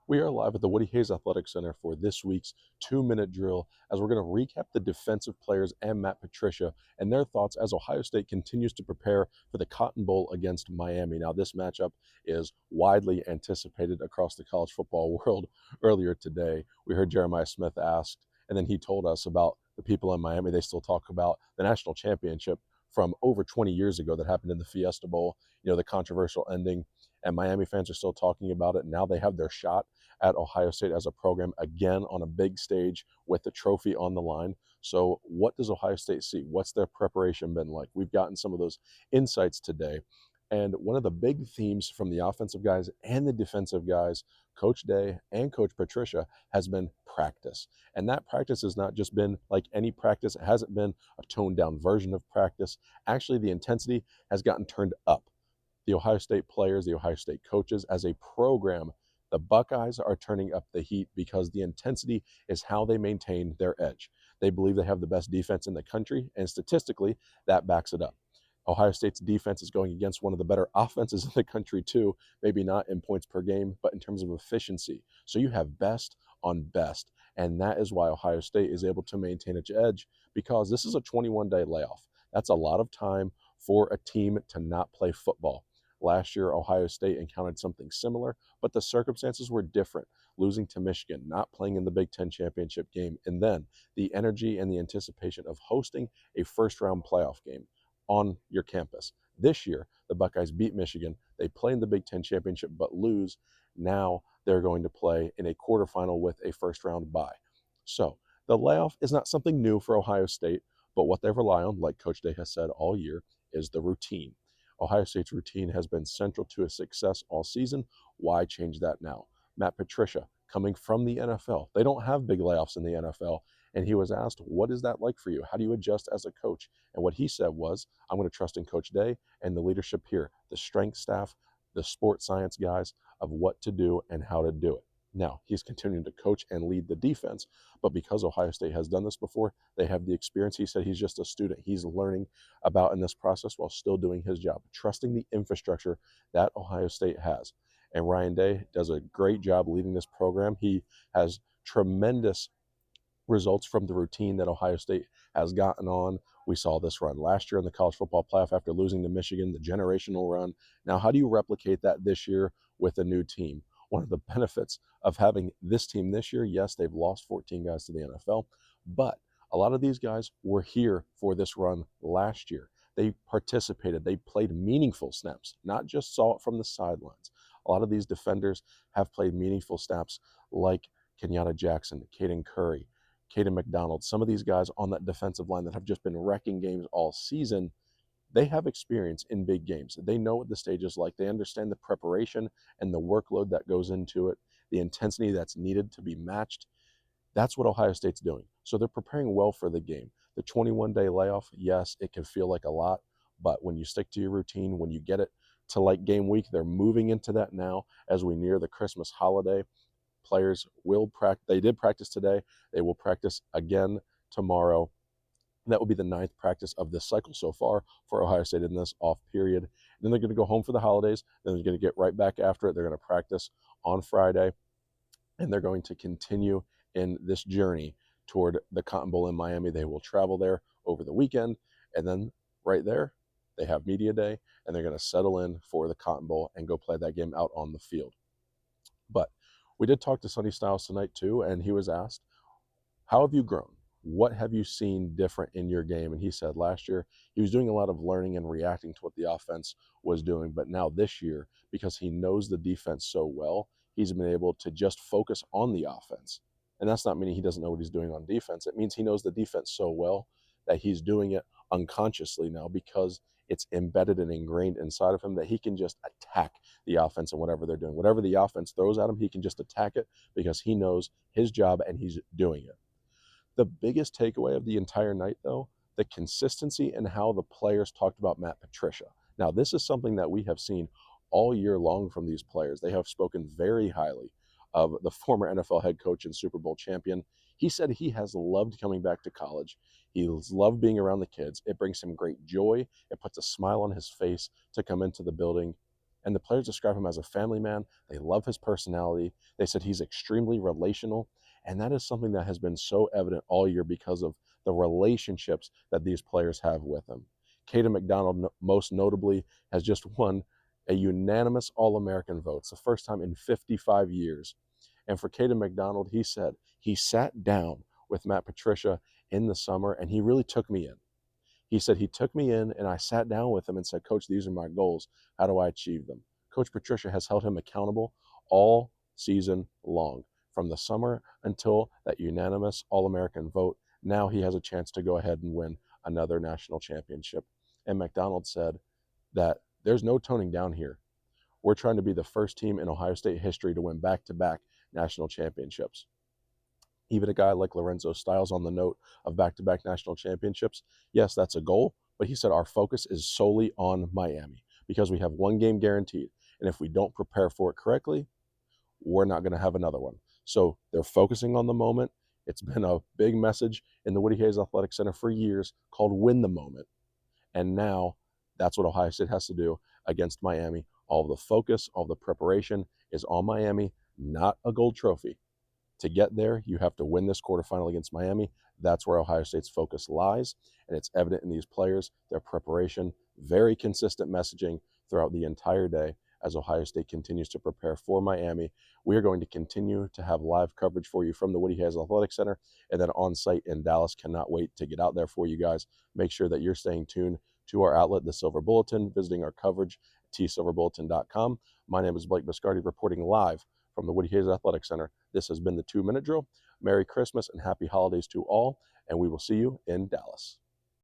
We are live at the Woody Hayes Athletic Center for this week's 2-minute drill as we're going to recap the defensive players and Matt Patricia and their thoughts as Ohio State continues to prepare for the Cotton Bowl against Miami. Now, this matchup is widely anticipated across the college football world. Earlier today, we heard Jeremiah Smith asked, and then he told us about the people in Miami. They still talk about the national championship from over 20 years ago that happened in the Fiesta Bowl, the controversial ending. And Miami fans are still talking about it. Now they have their shot at Ohio State as a program again on a big stage with the trophy on the line. So what does Ohio State see? What's their preparation been like? We've gotten some of those insights today. And one of the big themes from the offensive guys and the defensive guys, Coach Day and Coach Patricia, has been practice. And that practice has not just been like any practice. It hasn't been a toned down version of practice. Actually, the intensity has gotten turned up. The Ohio State players, the Ohio State coaches, as a program, the Buckeyes are turning up the heat because the intensity is how they maintain their edge. They believe they have the best defense in the country, and statistically, that backs it up. Ohio State's defense is going against one of the better offenses in the country, too. Maybe not in points per game, but in terms of efficiency. So you have best on best, and that is why Ohio State is able to maintain its edge because this is a 21-day layoff. That's a lot of time for a team to not play football. Last year, Ohio State encountered something similar, but the circumstances were different. Losing to Michigan, not playing in the Big Ten championship game, and then the energy and the anticipation of hosting a first-round playoff game on your campus. This year, the Buckeyes beat Michigan. They play in the Big Ten championship but lose. Now they're going to play in a quarterfinal with a first-round bye. So the layoff is not something new for Ohio State, but what they rely on, like Coach Day has said all year, is the routine. Ohio State's routine has been central to its success all season. Why change that now? Matt Patricia, coming from the NFL. They don't have big layoffs in the NFL. And he was asked, what is that like for you? How do you adjust as a coach? And what he said was, I'm going to trust in Coach Day and the leadership here, the strength staff, the sports science guys of what to do and how to do it. Now, he's continuing to coach and lead the defense, but because Ohio State has done this before, they have the experience. He said he's just a student. He's learning about in this process while still doing his job, trusting the infrastructure that Ohio State has. And Ryan Day does a great job leading this program. He has tremendous results from the routine that Ohio State has gotten on. We saw this run last year in the college football playoff after losing to Michigan, the generational run. Now, how do you replicate that this year with a new team? One of the benefits of having this team this year, yes, they've lost 14 guys to the NFL, but a lot of these guys were here for this run last year. They participated. They played meaningful snaps, not just saw it from the sidelines. A lot of these defenders have played meaningful snaps like Kenyatta Jackson, Caden Curry, Caden McDonald, some of these guys on that defensive line that have just been wrecking games all season. They have experience in big games. They know what the stage is like. They understand the preparation and the workload that goes into it, the intensity that's needed to be matched. That's what Ohio State's doing. So they're preparing well for the game. The 21-day layoff, yes, it can feel like a lot, but when you stick to your routine, when you get it to like game week, they're moving into that now as we near the Christmas holiday. Players will practice. They did practice today. They will practice again tomorrow. That will be the 9th practice of this cycle so far for Ohio State in this off period. And then they're going to go home for the holidays. Then they're going to get right back after it. They're going to practice on Friday, and they're going to continue in this journey toward the Cotton Bowl in Miami. They will travel there over the weekend, and then right there, they have media day, and they're going to settle in for the Cotton Bowl and go play that game out on the field. But we did talk to Sonny Styles tonight too, and he was asked, how have you grown? What have you seen different in your game? And he said last year he was doing a lot of learning and reacting to what the offense was doing. But now this year, because he knows the defense so well, he's been able to just focus on the offense. And that's not meaning he doesn't know what he's doing on defense. It means he knows the defense so well that he's doing it unconsciously now because it's embedded and ingrained inside of him that he can just attack the offense and whatever they're doing. Whatever the offense throws at him, he can just attack it because he knows his job and he's doing it. The biggest takeaway of the entire night, though, the consistency and how the players talked about Matt Patricia. Now, this is something that we have seen all year long from these players. They have spoken very highly of the former NFL head coach and Super Bowl champion. He said he has loved coming back to college. He's loved being around the kids. It brings him great joy. It puts a smile on his face to come into the building. And the players describe him as a family man. They love his personality. They said he's extremely relational. And that is something that has been so evident all year because of the relationships that these players have with him. Caden McDonald, most notably, has just won a unanimous All-American vote. It's the first time in 55 years. And for Caden McDonald, he said he sat down with Matt Patricia in the summer and he really took me in. He said he took me in and I sat down with him and said, Coach, these are my goals. How do I achieve them? Coach Patricia has held him accountable all season long, from the summer until that unanimous All-American vote. Now he has a chance to go ahead and win another national championship. And McDonald said that there's no toning down here. We're trying to be the first team in Ohio State history to win back-to-back national championships. Even a guy like Lorenzo Styles, on the note of back-to-back national championships, yes, that's a goal, but he said our focus is solely on Miami because we have one game guaranteed. And if we don't prepare for it correctly, we're not going to have another one. So they're focusing on the moment. It's been a big message in the Woody Hayes Athletic Center for years called win the moment. And now that's what Ohio State has to do against Miami. All the focus, all the preparation is on Miami, not a gold trophy. To get there, you have to win this quarterfinal against Miami. That's where Ohio State's focus lies, and it's evident in these players, their preparation, very consistent messaging throughout the entire day as Ohio State continues to prepare for Miami. We are going to continue to have live coverage for you from the Woody Hayes Athletic Center and then on site in Dallas. Cannot wait to get out there for you guys. Make sure that you're staying tuned to our outlet, The Silver Bulletin, visiting our coverage at tsilverbulletin.com. My name is Blake Biscardi, reporting live from the Woody Hayes Athletic Center. This has been the 2-Minute Drill. Merry Christmas and happy holidays to all, and we will see you in Dallas.